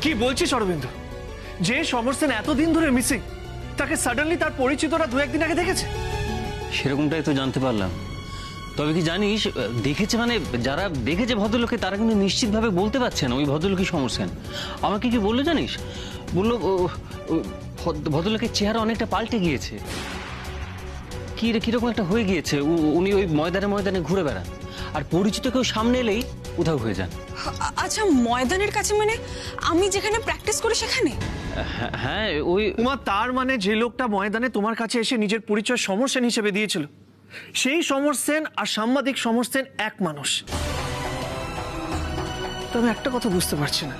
কি বলছিস অরবিন্দ? যে সমর সেন এতদিন ধরে মিসিং, তাকে সাডেনলি তার পরিচিতরা দু একদিন আগে দেখেছে? সেরকমটাই তো জানতে পারলাম। তবে কি জানিস, দেখেছে মানে যারা দেখেছে ভদ্রলোককে তারা কিন্তু নিশ্চিতভাবে বলতে পারছে না ওই ভদ্রলোকই সমর সেন। আমাকে কি বললো জানিস? বললো ভদ্রলোকের চেহারা অনেকটা পাল্টে গিয়েছে, কিরকম একটা হয়ে গিয়েছে। উনি ওই ময়দানে ময়দানে ঘুরে বেড়ান, আর পরিচিত কেউ সামনে এলেই উধাও হয়ে যান। আচ্ছা, ময়দানের কাছে মানে আমি যেখানে প্র্যাকটিস করি সেখানে? হ্যাঁ, ওই উমা, তার মানে যে লোকটা ময়দানে তোমার কাছে এসে নিজের পরিচয় সমর সেন হিসেবে দিয়েছিল, সেই সমর সেন আর সাংবাদিক সমর সেন এক মানুষ। তবে একটা কথা বুঝতে পারছি না,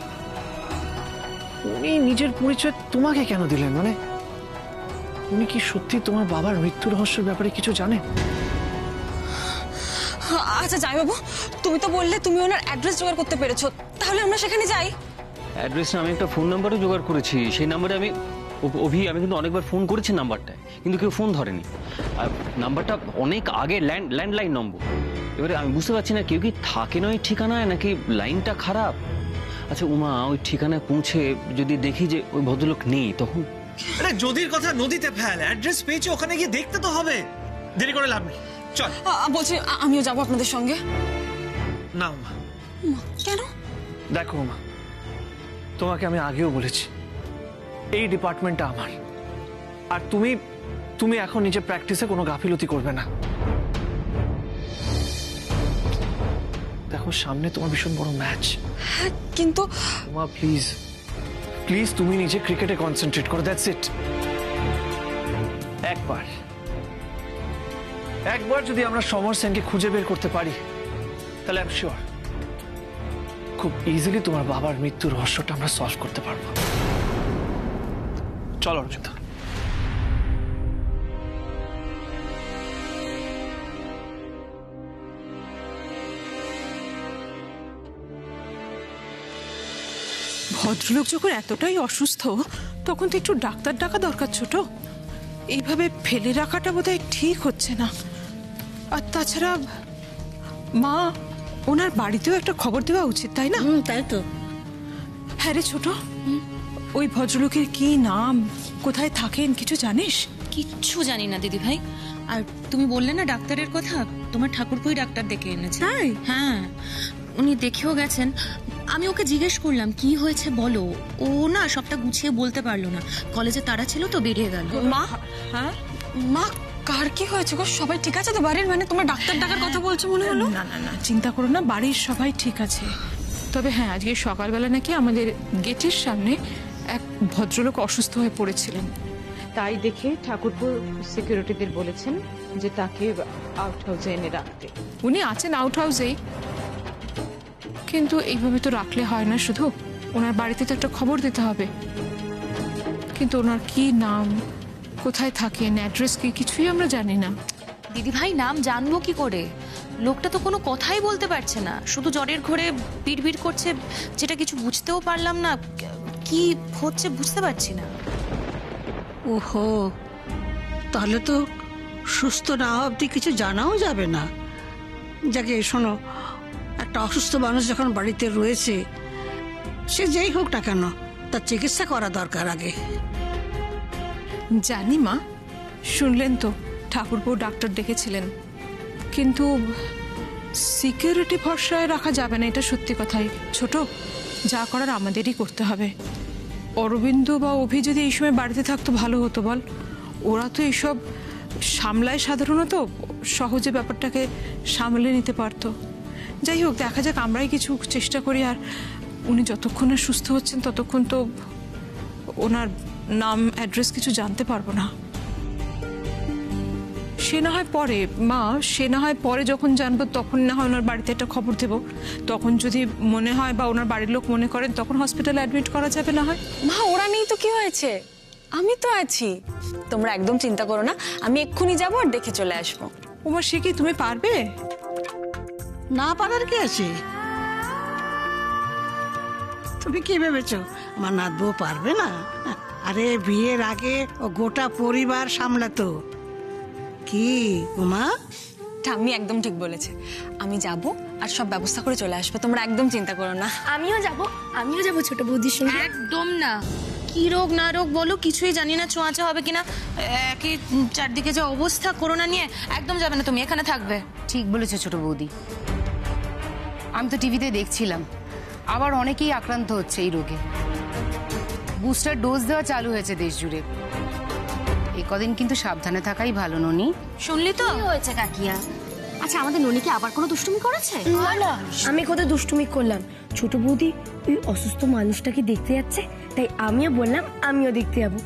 উনি নিজের পরিচয় তোমাকে কেন দিলেন? মানে উনি কি সত্যি তোমার বাবার মৃত্যু রহস্যের ব্যাপারে কিছু জানেন? আচ্ছা যাই বাবু, তুমি তো বললে তুমি ওনার অ্যাড্রেস জোগাড় করতে পেরেছো, তাহলে আমরা সেখানে যাই। অ্যাড্রেস না, আমি একটা ফোন নাম্বারও জোগাড় করেছি। সেই নাম্বারে আমি কিন্তু অনেকবার ফোন করেছি নাম্বারটায়, কিন্তু কেউ ফোন ধরেনি। আর নাম্বারটা অনেক আগে ল্যান্ডলাইন নম্বর। এবারে আমি বুঝতে পারছি না কেউ কি থাকে না ওই ঠিকানায়, নাকি লাইনটা খারাপ। আচ্ছা উমা, ওই ঠিকানায় পৌঁছে যদি দেখি যে ওই ভদ্রলোক নেই, তখন? আরে যদির কথা নদীতে ফেল, অ্যাড্রেস পেয়েছে, ওখানে গিয়ে দেখতে তো হবে। দেরি করে লাভ নেই, চল। বলছি আমিও যাবো আপনাদের সঙ্গে। না উমা। কেন? দেখো উমা, তোমাকে আমি আগেও বলেছি এই ডিপার্টমেন্টটা আমার, আর তুমি এখন নিজের প্র্যাকটিসে কোনো গাফিলতি করবে না। দেখো সামনে তোমার ভীষণ বড় ম্যাচ। হ্যাঁ কিন্তু উমা প্লিজ প্লিজ, তুমি নিজে ক্রিকেটে কনসেন্ট্রেট করো, দ্যাটস ইট। একবার যদি আমরা সমর সেনকে খুঁজে বের করতে পারি, তাহলে আই এম শিওর খুব ইজিলি তোমার বাবার মৃত্যুর রহস্যটা আমরা সলভ করতে পারবো। চলো অর্জুন। ভদ্রলোক যখন এতটাই অসুস্থ, তখন তো একটু ডাক্তার ডাকা দরকার ছোট। এইভাবে ফেলে রাখাটা বোধহয় ঠিক হচ্ছে না। আর তাছাড়া মা, ওনার বাড়িতেও একটা খবর দেওয়া উচিত, তাই না? তাই তো। হ্যাঁ রে ছোট, ওই ভদ্রলোকের কি নাম, কোথায় থাকেন কিছু জানিস? কিচ্ছু জানি না দিদি ভাই। আর তুমি বললে না ডাক্তারের কথা, তোমার ঠাকুরপুই ডাক্তার ডেকে এনেছে। তাই? হ্যাঁ, উনি দেখেও গেছেন। আমি ওকে জিজ্ঞেস করলাম কি হয়েছে বলো, ও না সবটা গুছিয়ে বলতে পারলো না। কলেজে তারা ছিল তো, বেরিয়ে গেল। মা, হ্যাঁ মা কার কি হয়েছে গো? সবাই ঠিক আছে তো বাড়ির? মানে তোমার ডাক্তার ডাকার কথা বলছো মনে হলো। না না না, চিন্তা করো না, বাড়ির সবাই ঠিক আছে। তবে হ্যাঁ, আজকে সকালবেলা নাকি আমাদের গেটের সামনে এক ভদ্রলোক অসুস্থ হয়ে পড়েছিলেন। তাই দেখে ঠাকুরপুর সিকিউরিটিদের বলেছেন যে তাকে আউট হাউসে এনে রাখতে। উনি আছেন আউট হাউসেই, কিন্তু এইভাবে তো রাখলে হয় না। শুধু ওনার বাড়িতে তো একটা খবর দিতে হবে। কিন্তু ওনার কি নাম, কোথায় থাকেন, অ্যাড্রেস কি, কিছুই আমরা জানি না। দিদি ভাই নাম জানবো কি করে? লোকটা তো কোনো কথাই বলতে পারছে না, শুধু জ্বরের ঘোরে বিড়বিড় করছে, যেটা কিছু বুঝতেও পারলাম না। কি হচ্ছে বুঝতে পারছি না। ওহো, তাহলে তো সুস্থ না হওয়া অবধি কিছু জানাও যাবে না। যাকে শোনো, একটা অসুস্থ মানুষ যখন বাড়িতে রয়েছে, সে যেই হোক না কেন, তার চিকিৎসা করা দরকার আগে। জানি মা, শুনলেন তো ঠাকুরপো ডাক্তার ডেকেছিলেন, কিন্তু সিকিউরিটি ভরসায় রাখা যাবে না, এটা সত্যি কথাই। ছোট, যা করার আমাদেরই করতে হবে। অরবিন্দ বা অভি যদি এই সময় বাড়িতে থাকতো ভালো হতো বল। ওরা তো এইসব সামলায় সাধারণত, সহজে ব্যাপারটাকে সামলে নিতে পারতো। যাই হোক, দেখা যাক, আমরাই কিছু চেষ্টা করি। আর উনি যতক্ষণ না সুস্থ হচ্ছেন ততক্ষণ তো ওনার নাম অ্যাড্রেস কিছু জানতে পারবো না। সে না হয় পরে মা, সে না হয় পরে যখন জানবো তখন না হয় ওনার বাড়িতে একটা খবর দেবো। তখন যদি মনে হয় বা ওনার বাড়ির লোক মনে করেন, তখন হসপিটালে অ্যাডমিট করা যাবে না হয়। মা ওরা নেই তো কি হয়েছে, আমি তো আছি। তোমরা একদম চিন্তা করো না, আমি এক্ষুনি যাবো আর দেখে চলে আসবো। ওমা, সে কি তুমি পারবে? না পারার কি আছে? তুমি কি ভেবেছো আমার নাতবউ পারবে না? আরে বিয়ের আগে ও গোটা পরিবার সামলাতো। কি উমা? ঠাম্মি একদম ঠিক বলেছে, আমি যাব আর সব ব্যবস্থা করে চলে আসবে, তোমরা একদম চিন্তা করো না। আমিও যাব ছোট বৌদির সঙ্গে। একদম না, কি রোগ না রোগ বলো কিছুই জানি না, ছোঁয়াচে হবে কিনা, কি চারদিকে যে অবস্থা করোনা নিয়ে, একদম যাবে না, তুমি এখানে থাকবে। ঠিক বলেছো ছোট বৌদি, আমি তো টিভিতে দেখছিলাম আবার অনেকেই আক্রান্ত হচ্ছে এই রোগে। বুস্টার ডোজ দেওয়া চালু হয়েছে দেশ জুড়ে। এই কদিন কিন্তু সাবধানে থাকাই ভালো ননি। শুনলি তো? কি হয়েছে কাকিয়া? আচ্ছা আমাদের ননিকে আবার কোনো দুষ্টুমি করেছে? না, আমি কোথায় দুষ্টুমি করলাম? ছোট বৌদি ওই অসুস্থ মানুষটাকে দেখতে যাচ্ছে, তাই আমিও বললাম আমিও দেখতে যাবো,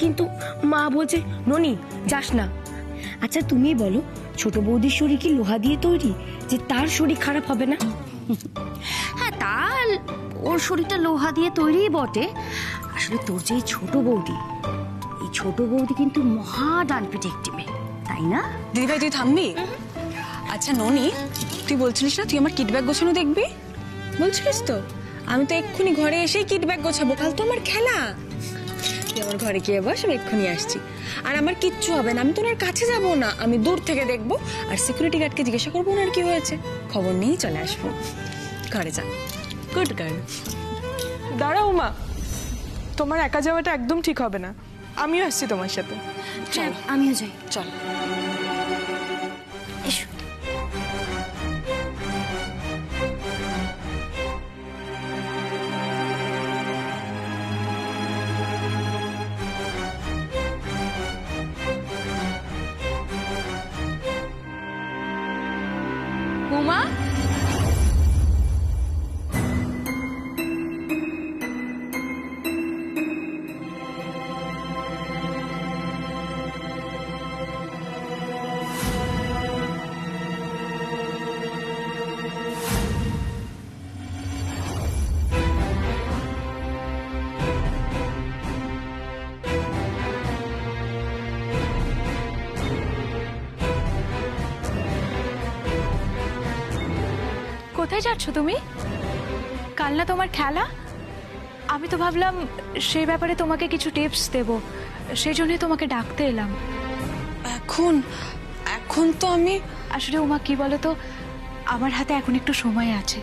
কিন্তু মা বলছে ননি যাস না। আচ্ছা তুমি বলো, ছোট বৌদির শরীর কি লোহা দিয়ে তৈরি যে তার শরীর খারাপ হবে না? হ্যাঁ, তার ওর শরীরটা লোহা দিয়ে তৈরিই বটে। আসলে তোর যে এই ছোট বৌদি, এই ছোট বৌদি কিন্তু মহা ডান পিটে একটি মেয়ে, তাই না? দিদিভাই তুই থামবি? আচ্ছা ননি, তুই বলছিলিস না তুই আমার কিট ব্যাগ গোছানো দেখবি? বলছিলিস তো? আমি তো এক্ষুনি ঘরে এসেই কিট ব্যাগ গোছাবো, কাল তো আমার খেলা। তুই আমার ঘরে গিয়ে বস, আমি এক্ষুনি আসছি। আর আমার কিচ্ছু হবে না, আমি তো ওনার কাছে যাবো না, আমি দূর থেকে দেখবো আর সিকিউরিটি গার্ডকে জিজ্ঞাসা করবো ওনার কি হয়েছে, খবর নিয়েই চলে আসবো। ঘরে যা, গুড গার্ল। দাঁড়াও মা, তোমার একা যাওয়াটা একদম ঠিক হবে না, আমিও আসছি তোমার সাথে। চল আমিও যাই। চল। এসো। উমা, কোথায় যাচ্ছ তুমি? কাল না তোমার খেলা? আমি তো ভাবলাম সেই ব্যাপারে তোমাকে কিছু টিপস দেব, সেই জন্যই তোমাকে ডাকতে এলাম। এখন এখন তো আমি আসলে উমা কি বলো তো, আমার হাতে এখন একটু সময় আছে,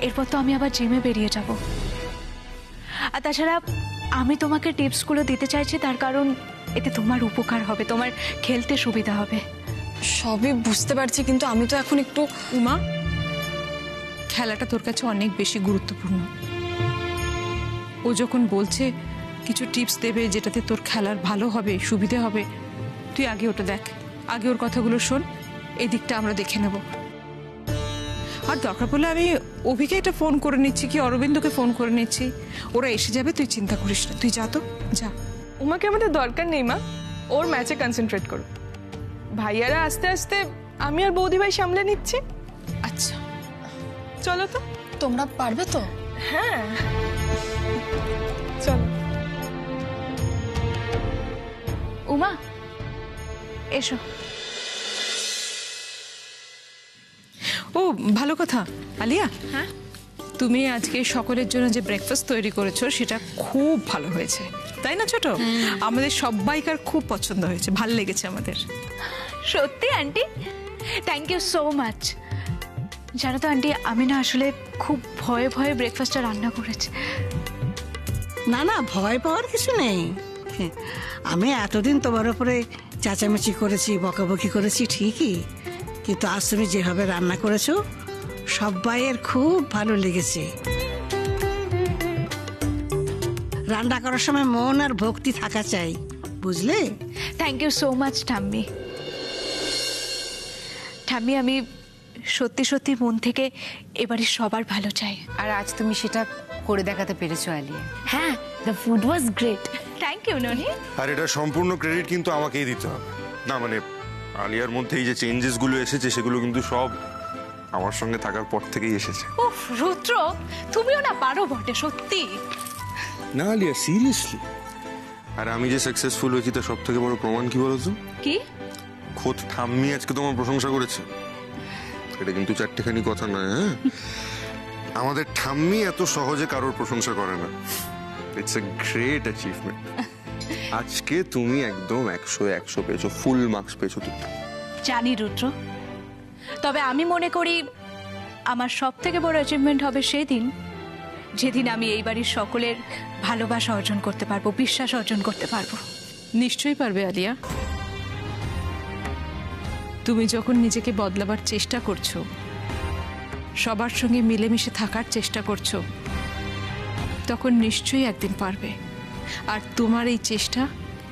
এরপর তো আমি আবার জিমে বেরিয়ে যাব। আর তাছাড়া আমি তোমাকে টিপসগুলো দিতে চাইছি তার কারণ এতে তোমার উপকার হবে, তোমার খেলতে সুবিধা হবে। সবই বুঝতে পারছি, কিন্তু আমি তো এখন একটু উমা, খেলাটা তোর কাছে অনেক বেশি গুরুত্বপূর্ণ। ও যখন বলছে কিছু টিপস দেবে যেটাতে তোর খেলার ভালো হবে, সুবিধে হবে, তুই আগে ওটা দেখ, আগে ওর কথাগুলো শোন, এই দিকটা আমরা দেখে নেব। আর দরকার পড়লে আমি অভিকে একটা ফোন করে নিচ্ছি, কি অরবিন্দকে ফোন করে নিচ্ছি, ওরা এসে যাবে, তুই চিন্তা করিস না, তুই যা তো যা। উমাকে আমাদের দরকার নেই মা, ওর ম্যাচে কনসেন্ট্রেট করো। ভাইয়ারা আস্তে আস্তে আমি আর বৌদি ভাই সামলে নিচ্ছি। আচ্ছা চলো তো। তোমরা পারবে তো? হ্যাঁ চলো। উমা এসো। ও ভালো কথা, আলিয়া, হ্যাঁ তুমি আজকে সকলের জন্য যে ব্রেকফাস্ট তৈরি করেছো সেটা খুব ভালো হয়েছে, তাই না ছোট? আমাদের সবাইকার খুব পছন্দ হয়েছে, ভালো লেগেছে আমাদের। সত্যি aunty, thank you so much. জানো তো আন্টি, আমি না আসলে খুব ভয়ে ভয়ে ব্রেকফাস্টটা রান্না করেছি। না না, ভয় পাওয়ার কিছু নেই। আমি এতদিন তোমার উপরে চেঁচামেচি করেছি, বকাবকি করেছি ঠিকই, কিন্তু আজ তুমি যেভাবে রান্না করেছো সবাইয়ের খুব ভালো লেগেছে। রান্না করার সময় মন আর ভক্তি থাকা চাই, বুঝলে? থ্যাংক ইউ সো মাচ ঠাম্মি। ঠাম্মি, আমি সত্যি সত্যি মন থেকে এবারে সবার ভালো চাই। আর আজ তুমি সেটা করে দেখাতে পেরেছো আলিয়া। হ্যাঁ, the food was great. Thank you Noni. আর এটা সম্পূর্ণ ক্রেডিট কিন্তু আমাকেই দিতে হবে। না মানে আলিয়ার মধ্যে এই যে চেঞ্জেস গুলো এসেছে সেগুলো কিন্তু সব আমার সঙ্গে থাকার পর থেকেই এসেছে। উফ রুদ্র, তুমিও না পারো বটে সত্যি। না আলিয়া, সিরিয়াসলি। আর আমি যে সাকসেসফুল হয়েছি তার সব থেকে বড় প্রমাণ কি বলতো? কি? খোদ ঠাম্মি আজকে তোমার প্রশংসা করেছে। এটা কিন্তু চারটেখানি কথা নয়। হ্যাঁ, আমাদের ঠাম্মি এত সহজে কারোর প্রশংসা করে না। It's a great achievement. আজকে তুমি একদম 100 পেয়েছো, ফুল মার্কস পেয়েছো তুমি। জানি রুদ্র, তবে আমি মনে করি আমার সব থেকে বড় অ্যাচিভমেন্ট হবে সেদিন, যেদিন আমি এই বাড়ির সকলের ভালোবাসা অর্জন করতে পারবো, বিশ্বাস অর্জন করতে পারবো। নিশ্চয়ই পারবে আলিয়া। তুমি যখন নিজেকে বদলাবার চেষ্টা করছো, সবার সঙ্গে মিলেমিশে থাকার চেষ্টা করছো, তখন নিশ্চয়ই একদিন পারবে। আর তোমার এই চেষ্টা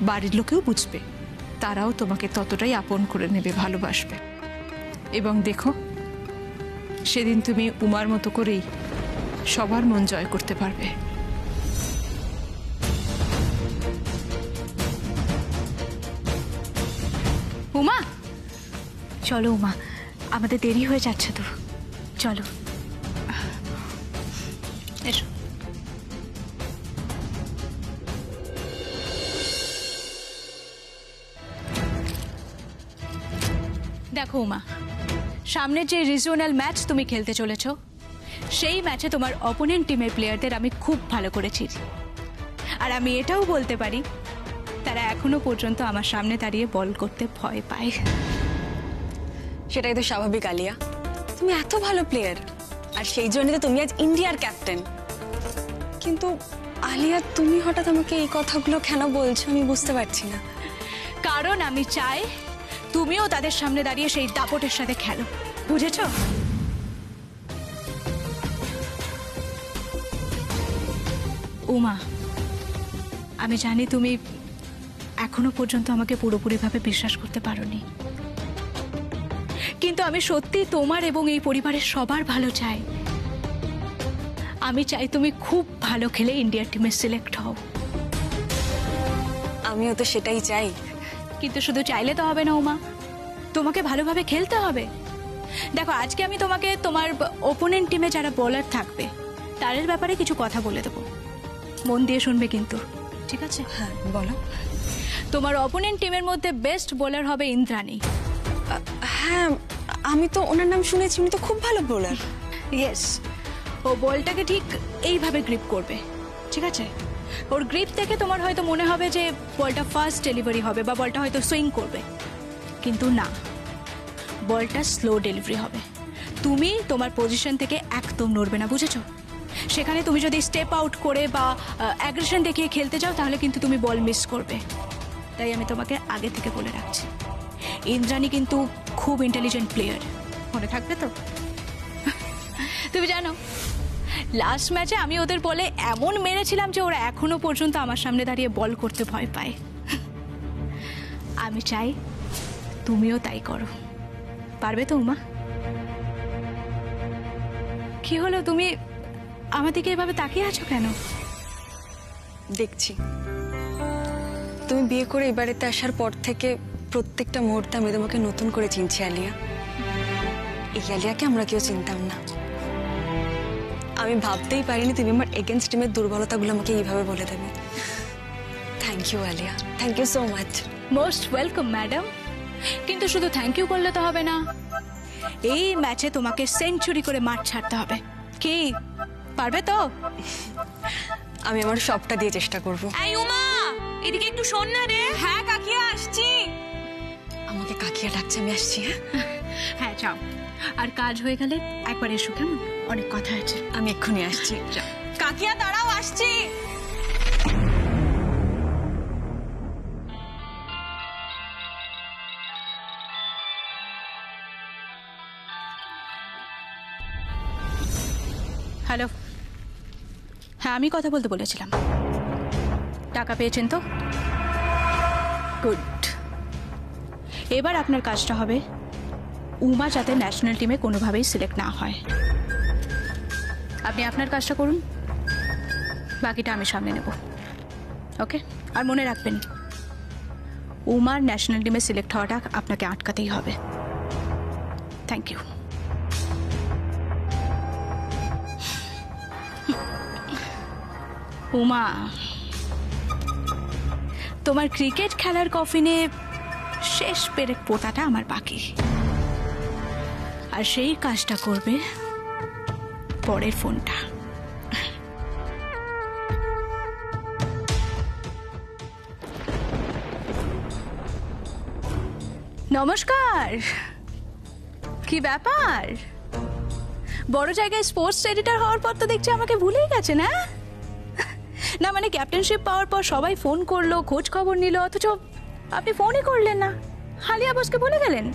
বাড়ির লোকেও বুঝবে, তারাও তোমাকে ততটাই আপন করে নেবে, ভালোবাসবে। এবং দেখো, সেদিন তুমি উমার মতো করেই সবার মন জয় করতে পারবে। উমা, চলো উমা, আমাদের দেরি হয়ে যাচ্ছে তো, চলো এসো। দেখো উমা, সামনের যে রিজিওনাল ম্যাচ তুমি খেলতে চলেছো, সেই ম্যাচে তোমার অপোনেন্ট টিমের প্লেয়ারদের আমি খুব ভালো করেছি। আর আমি এটাও বলতে পারি, তারা এখনো পর্যন্ত আমার সামনে দাঁড়িয়ে বল করতে ভয় পায়। সেটাই তো স্বাভাবিক আলিয়া, তুমি এত ভালো প্লেয়ার, আর সেই জন্য তো তুমি আজ ইন্ডিয়ার ক্যাপ্টেন। কিন্তু আলিয়া, তুমি হঠাৎ আমাকে এই কথাগুলো কেন বলছো আমি বুঝতে পারছি না। কারণ আমি চাই তুমিও তাদের সামনে দাঁড়িয়ে সেই দাপটের সাথে খেলো, বুঝেছো? উমা, আমি জানি তুমি এখনো পর্যন্ত আমাকে পুরোপুরিভাবে বিশ্বাস করতে পারোনি, কিন্তু আমি সত্যি তোমার এবং এই পরিবারের সবার ভালো চাই। আমি চাই তুমি খুব ভালো খেলে ইন্ডিয়ার টিমে সিলেক্ট হও। আমিও তো সেটাই চাই। কিন্তু শুধু চাইলে তো হবে না উমা, তোমাকে ভালোভাবে খেলতে হবে। দেখো, আজকে আমি তোমাকে তোমার ওপোনেন্ট টিমে যারা বোলার থাকবে তাদের ব্যাপারে কিছু কথা বলে দেবো, মন দিয়ে শুনবে কিন্তু, ঠিক আছে? হ্যাঁ, বলো। তোমার অপোনেন্ট টিমের মধ্যে বেস্ট বোলার হবে ইন্দ্রাণী। হ্যাঁ, আমি তো ওনার নাম শুনেছি, উনি তো খুব ভালো বোলার। ইয়েস, ও বলটাকে ঠিক এইভাবে গ্রিপ করবে, ঠিক আছে? ওর গ্রিপ দেখে তোমার হয়তো মনে হবে যে বলটা ফাস্ট ডেলিভারি হবে বা বলটা হয়তো সুইং করবে, কিন্তু না, বলটা স্লো ডেলিভারি হবে। তুমি তোমার পজিশন থেকে একদম নড়বে না, বুঝেছো? সেখানে তুমি যদি স্টেপ আউট করে বা অ্যাগ্রেশন দেখিয়ে খেলতে যাও তাহলে কিন্তু তুমি বল মিস করবে। তাই আমি তোমাকে আগে থেকে বলে রাখছি, ইন্দ্রাণী কিন্তু খুব ইন্টেলিজেন্ট প্লেয়ার, মনে থাকবে তো? তুমি জানো, লাস্ট ম্যাচে আমি ওদের বলে এমন মেরেছিলাম যে ওরা এখনো পর্যন্ত আমার সামনে দাঁড়িয়ে বল করতে ভয় পায়। আমি চাই তুমিও তাই করো, পারবে তো উমা? কি হলো, তুমি আমার দিকে এভাবে তাকিয়ে আছো কেন? দেখছি, তুমি বিয়ে করে এই বাড়িতে আসার পর থেকে প্রত্যেকটা মুহূর্তে আমি তোমাকে নতুন করে চিনছি আলিয়া। এই আলিয়াকে আমরা কেউ চিনতাম না। আমি ভাবতেই পারিনি তুমি আমার এগেনস্ট টিমের দুর্বলতাগুলো আমাকে এইভাবে বলে দেবে। Thank you Alia, thank you so much. Most welcome madam. কিন্তু শুধু থ্যাংক ইউ করলে তো হবে না, এই ম্যাচে তোমাকে সেঞ্চুরি করে মাঠ ছাড়তে হবে। কি পারবে তো? আমি আমার সবটা দিয়ে চেষ্টা করব। এই উমা, এদিকে একটু শোন না রে। হ্যাঁ কাকিয়া, আসছি। আমাকে কাকিয়া ডাকছে, আমি আসছি। হ্যাঁ যাও, আর কাজ হয়ে গেলে একবার এসো, কেমন? অনেক কথা আছে। আমি এক্ষুনি আসছি। কাকিয়া দাঁড়াও, আসছি। হ্যালো, হ্যাঁ আমি কথা বলতে বলেছিলাম। টাকা পেয়েছেন তো? গুড। এবার আপনার কাজটা হবে উমা যাতে ন্যাশনাল টিমে কোনোভাবেই সিলেক্ট না হয়। আপনি আপনার কাজটা করুন, বাকিটা আমি সামনে নেব, ওকে? আর মনে রাখবেন, উমার ন্যাশনাল টিমে সিলেক্ট হওয়াটা আপনাকে আটকাতেই হবে। Thank you. উমা, তোমার ক্রিকেট খেলার কফিনে শেষ পেরেক পোতাটা আমার বাকি, আর সেই কাজটা করবে পরের ফোনটা। নমস্কার। কি ব্যাপার, বড় জায়গায় স্পোর্টস এডিটর হওয়ার পর তো দেখছি আমাকে ভুলেই গেছে না? না মানে ক্যাপ্টেনশিপ পাওয়ার পর সবাই ফোন করলো, খোঁজ খবর নিল, অথচ আপনি ফোনই করলেন না, হালিয়া বসকে ভুলে গেলেন।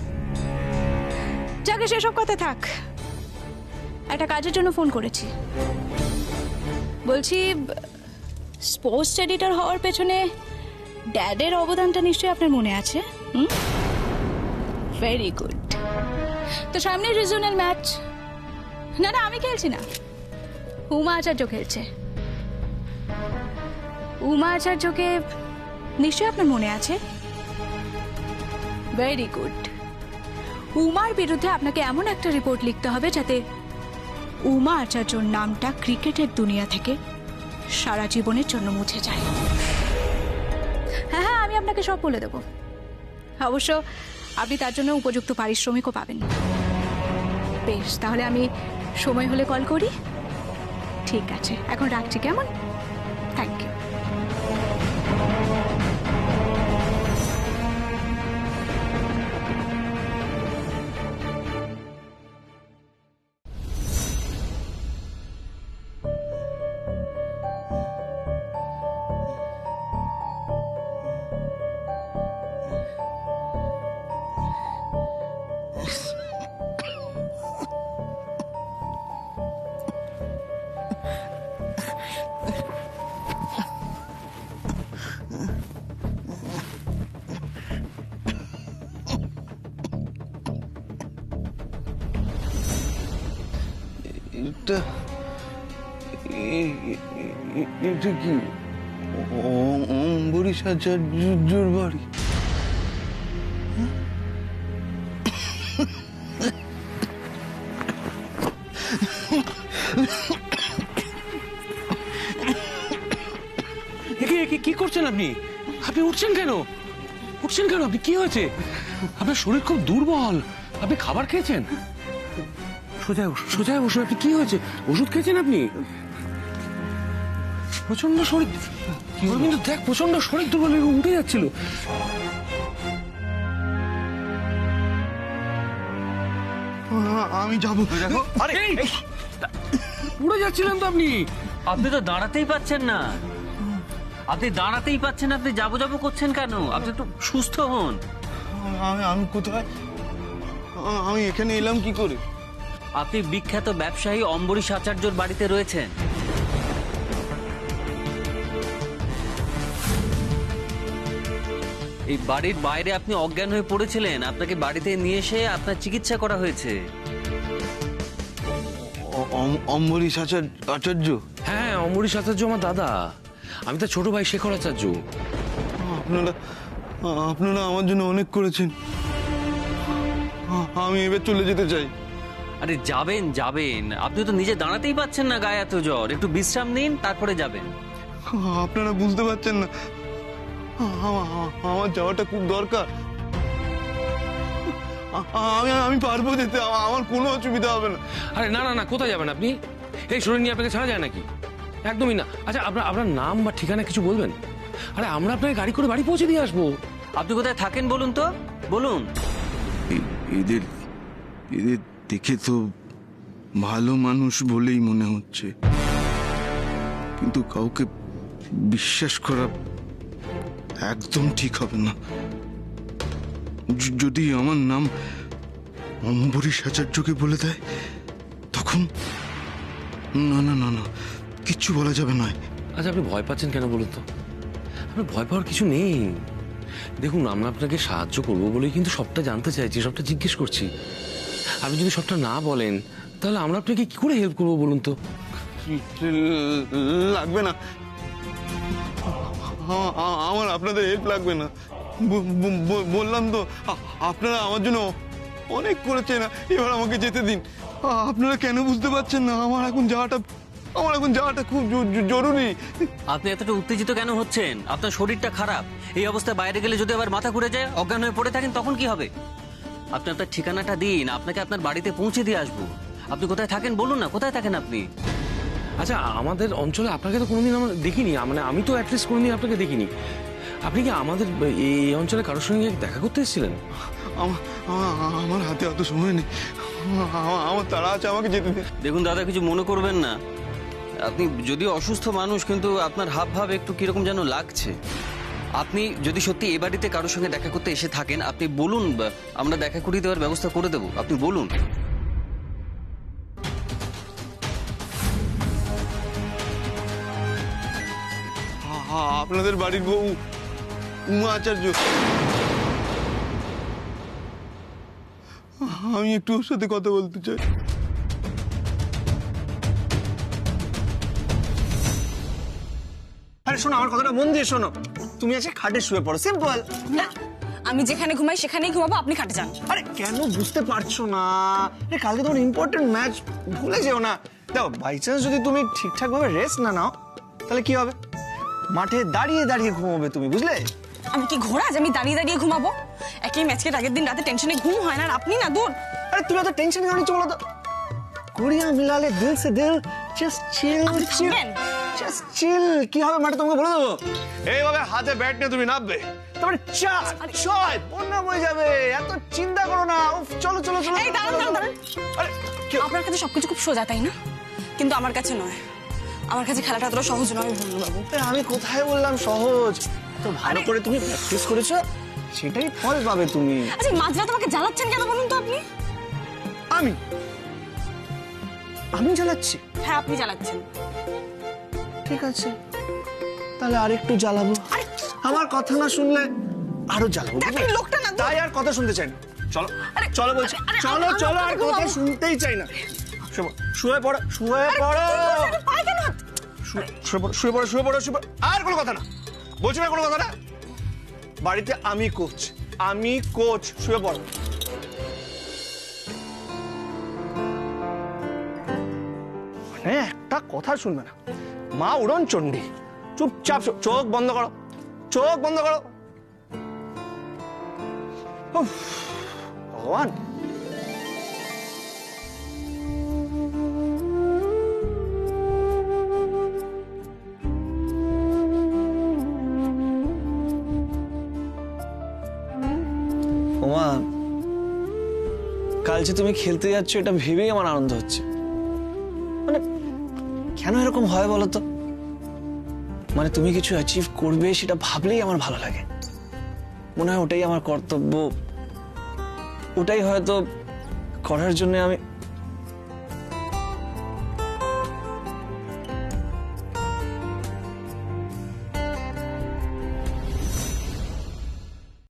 যাকে সেসব কথা থাক, একটা কাজের জন্য ফোন করেছি। বলছি, স্পোর্টস এডিটর হওয়ার পেছনে ড্যাডের অবদানটা নিশ্চয়ই আপনার মনে আছে। Very good. তো সামনে রিজনাল ম্যাচ। না না, আমি খেলছি না, উমা আচার্য খেলছে। উমা আচার্যকে নিশ্চয়ই আপনার মনে আছে। Very good. উমার বিরুদ্ধে আপনাকে এমন একটা রিপোর্ট লিখতে হবে যাতে উমা আচার্যর নামটা ক্রিকেটের দুনিয়া থেকে সারা জীবনের জন্য মুছে যায়। হ্যাঁ হ্যাঁ, আমি আপনাকে সব বলে দেবো। অবশ্য আপনি তার জন্য উপযুক্ত পারিশ্রমিকও পাবেন। বেশ, তাহলে আমি সময় হলে কল করি। ঠিক আছে, এখন রাখছি, কেমন? Thank you. এটা এটা কি অম্বরীশ আচার্যর বাড়ি? কি করছেন আপনি? আপনি উঠছেন কেন? উঠছেন কেন? আপনি কি হয়েছে? আপনার শরীর খুব দুর্বল। আপনি খাবার খেয়েছেন? সোজা বসুন। আপনি কি হয়েছে? ওষুধ খেয়েছেন আপনি? প্রচন্ড শরীর, কিন্তু দেখ প্রচন্ড শরীর দুর্বল উঠে যাচ্ছিল। আমি যাবো। আরে উড়ে যাচ্ছিলেন তো আপনি। আপনি তো দাঁড়াতেই পাচ্ছেন না। আপনি দাঁড়াতেই পাচ্ছেন, আপনি যাবো যাবো করছেন কেন? আপনি একটু সুস্থ হন। আমি কোথায়? আমি এখানে এলাম কি করে? আপনি বিখ্যাত ব্যবসায়ী অম্বরীশ আচার্যর বাড়িতে রয়েছেন। এই বাড়ির বাইরে আপনি অজ্ঞান হয়ে পড়েছিলেন। আপনাকে বাড়িতে নিয়ে এসে আপনার চিকিৎসা করা হয়েছে। অম্বরীশ আচার্য? হ্যাঁ, অম্বরীশ আচার্য আমার দাদা। আমি তার ছোট ভাই শেখর আচার্য। আপনারা আমার জন্য অনেক করেছেন। আমি এবার চলে যেতে চাই। আরে যাবেন যাবেন, আপনি তো নিজে দাঁড়াতেই পাচ্ছেন না, গায়ে এত জ্বর। একটু বিশ্রাম নিন, তারপরে যাবেন। আপনারা বুঝতে পারছেন না, আমার যাওয়াটা খুব দরকার। আমি পারবো যেতে, আমার কোনো অসুবিধা হবে না। আরে না না না, কোথায় যাবেন আপনি? এই শরীর নিয়ে আপনাকে ছাড়া যায় নাকি? একদমই না। আচ্ছা, আপনার নাম বা ঠিকানা কিছু বলবেন? আরে আমরা আপনাকে গাড়ি করে বাড়ি পৌঁছে দিয়ে আসবো। আপনি কোথায় থাকেন বলুন তো, বলুন। এদের দেখে তো ভালো মানুষ বলেই মনে হচ্ছে, কিন্তু কাউকে বিশ্বাস করা একদম ঠিক হবে না। যদি আমার নাম অম্বরীশ আচার্যকে বলে দেয় তখন না না না না, কিচ্ছু বলা যাবে না। আচ্ছা, আপনি ভয় পাচ্ছেন কেন বলুন তো? আপনার ভয় পাওয়ার কিছু নেই। দেখুন, আমরা আপনাকে সাহায্য করবো বলেই কিন্তু সবটা জানতে চাইছি, সবটা জিজ্ঞেস করছি। আপনি যদি সবটা না বলেন তাহলে আমরা আপনাকে কি করে হেল্প করবো বলুন তো? লাগবে না, আমার আপনাদের হেল্প লাগবে না। বললাম তো, আপনারা আমার জন্য অনেক করেছেন, এবার আমাকে যেতে দিন। আপনারা কেন বুঝতে পারছেন না? আমার এখন যাওয়াটা খুব জরুরি। আপনি এতটা উত্তেজিত কেন হচ্ছেন? আপনার শরীরটা খারাপ। এই অবস্থায় বাইরে গেলে যদি আবার মাথা ঘুরে যায়, অজ্ঞান হয়ে পড়ে থাকেন, তখন কি হবে? আপনি আপনার ঠিকানাটা দিন, আপনাকে আপনার বাড়িতে পৌঁছে দিয়ে আসবো। আপনি কোথায় থাকেন বলুন না, কোথায় থাকেন আপনি? আচ্ছা, আমাদের অঞ্চলে আপনাকে তো কোনোদিন আমরা দেখিনি, মানে আমি তো অ্যাটলিস্ট কোনোদিন আপনাকে দেখিনি। আপনি কি আমাদের এই অঞ্চলে কারোর সঙ্গে দেখা করতে এসেছিলেন? আমার হাতে অত সময় নেই, আমার তাড়া আছে, আমাকে যেতে দিন। দেখুন দাদা, কিছু মনে করবেন না। আপনি যদিও অসুস্থ মানুষ, কিন্তু আপনার হাব ভাব একটু কিরকম যেন লাগছে। আপনি যদি সত্যি এ বাড়িতে কারোর সঙ্গে দেখা করতে এসে থাকেন, আপনি বলুন, আমরা দেখা করিয়ে দেওয়ার ব্যবস্থা করে দেবো। আপনি বলুন। আপনাদের বাড়ির বউ উমা আচার্য, আমি একটু ওর সাথে কথা বলতে চাই। আরে শোনো, আমার কথাটা মন দিয়ে শোনো। তুমি আজকে খাটে শুয়ে পড়ো, সিম্পল। না, আমি যেখানে ঘুমাই সেখানেই ঘুমাবো, আপনি খাটে যান। আরে কেন বুঝতে পারছো না? আরে কালকে তোমার ইম্পর্টেন্ট ম্যাচ, ভুলে যেও না। দেখো, বাই চান্স যদি তুমি ঠিকঠাক ভাবে রেস্ট না নাও, তাহলে কি হবে? মাঠে দাঁড়িয়ে দাঁড়িয়ে ঘুমাবে তুমি, বুঝলে? আমি কি ঘোড়া যে আমি দাঁড়িয়ে দাঁড়িয়ে ঘুমাবো? একই ম্যাচকে আগের দিন রাতে টেনশনে ঘুম হয় না, আর আপনি না দূর। আরে তুমি এত টেনশন কেন নিচ্ছ বলো তো? কুড়িয়া মিলালে দিল সে দিল, জাস্ট চিল চিল, জাস্ট চিল। কি হবে মাঠে তোমাকে বলে দেবো, এইভাবে হাতে ব্যাট নিয়ে তুমি নামবে, তারপরে 4 6 বন্যা বয়ে যাবে। এত চিন্তা করো না। উফ, চলো চলো চলো। এই দাঁড়ান দাঁড়ান দাঁড়ান। আরে আপনার কাছে সবকিছু খুব সোজা, তাই না? কিন্তু আমার কাছে নয়। আমার কাছে খেলাটা এতটা সহজ নয় বাবু। আমি কোথায় বললাম সহজ? তো ভালো করে তুমি প্র্যাকটিস করেছো, সেটাই ফল পাবে তুমি। আচ্ছা, মাঝরাত আমাকে জ্বালাচ্ছেন কেন বলুন তো আপনি? আমি জ্বালাচ্ছি? হ্যাঁ, আপনি জ্বালাচ্ছেন। ঠিক আছে, তাহলে আরেকটু জ্বালাবো। আমার কথা না শুনলে আরো জ্বালাবো। লোকটা না, তাই আর কথা শুনতে চাই না। চলো চলো বলছি, চলো চলো। আর কথা শুনতেই চাই না। শুয়ে পড়ো, শুয়ে পড়ো, শুয়ে পড়ো, শুয়ে পড়ো, শুয়ে পড়ো, শুয়ে পড়ো। আর কোনো কথা না, বলছি না কোনো কথা না। বাড়িতে আমি কোচ, আমি কোচ। শুয়ে পড়ো। একটা কথা শুনবে না। মা উড়ন চণ্ডী, চুপচাপ চোখ বন্ধ করো, চোখ বন্ধ করো। উফ, ভগবান। ওমা, কাল যে তুমি খেলতে যাচ্ছ, এটা ভেবেই আমার আনন্দ হচ্ছে। মানে কেন এরকম হয় বলো তো? মানে তুমি কিছু অ্যাচিভ করবে, সেটা ভাবলেই আমার ভালো লাগে। মনে হয় ওটাই আমার কর্তব্য, ওটাই হয়তো করার জন্য আমি